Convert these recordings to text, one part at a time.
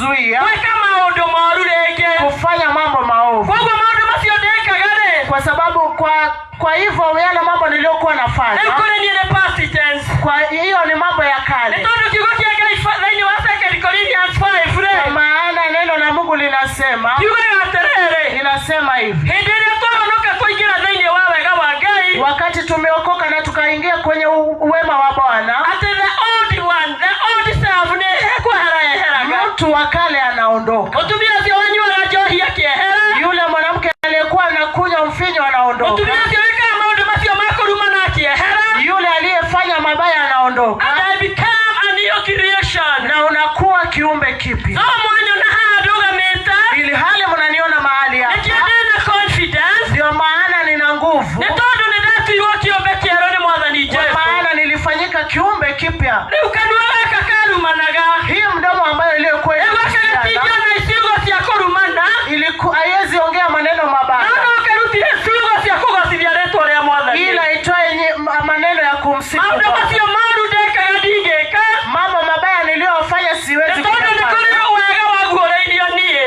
kutuzuia kufanya mambo maovu. Kwa sababu kwa hivyo yale mambo niliyokuwa nafanya, kwa hiyo ni mambo ya kale. Kwa maana neno la Mungu linasema hivi: wakati tumeokoka na tukaingia kwenye uwema wa Bwana, mtu wa kale anaondoka. Yule mwanamke aliyekuwa anakunywa mvinyo anaondoka. Yule aliyefanya mabaya anaondoka. Na unakuwa kiumbe kipya. Ili hali mnaniona mahali hapa, ndio maana nina nguvu. Kwa maana nilifanyika kiumbe kipya. Hii mdomo ambayo iliyokuwa haiwezi ongea maneno mabaya, ila itoe maneno ya kumsifu. Mambo mabaya niliyofanya siwezi kufanya,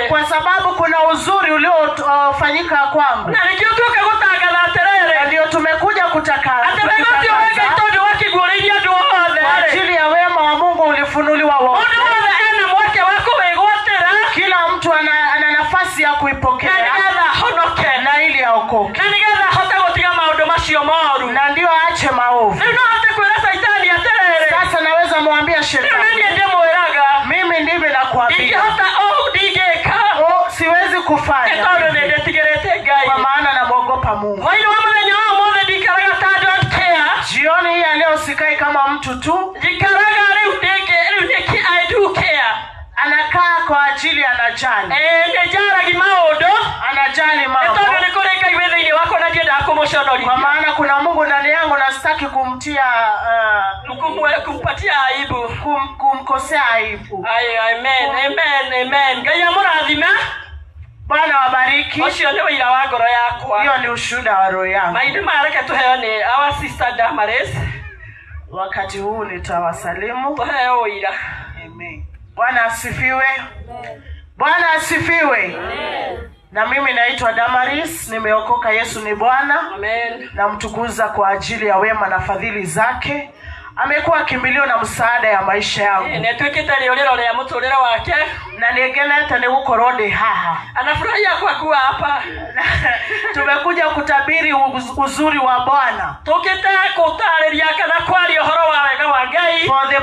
kwa sababu kuna uzuri uliofanyika kwangu. Ndio tumekuja kutakasa kwa ajili ya wema wa Mungu ulifunuliwa wote. Kila mtu ana nafasi ya kuipokea na ili aokoke, na ndio aache maovu. Sasa naweza mwambia shetani, mimi ndivyo nakuambia, siwezi kufanya, kwa maana namwogopa Mungu. Jioni hii leo sikai kama mtu tu, anakaa kwa ajili, anajali mambo. Kwa maana kuna Mungu ndani yangu na sitaki kumtia kumpatia aibu, kumkosea aibu. Bwana wabariki. Hiyo ni ushuhuda wa roho yangu. Wakati huu nitawasalimu. Amen. Bwana asifiwe. Bwana asifiwe. Na mimi naitwa Damaris, nimeokoka. Yesu ni Bwana. Amen. Namtukuza kwa ajili ya wema na fadhili zake. Amekuwa kimbilio na msaada ya maisha yangu. Na nigeneta ni uko rode haha. Anafurahia kwa kuwa hapa. Tumekuja kutabiri uzuri wa Bwana. For the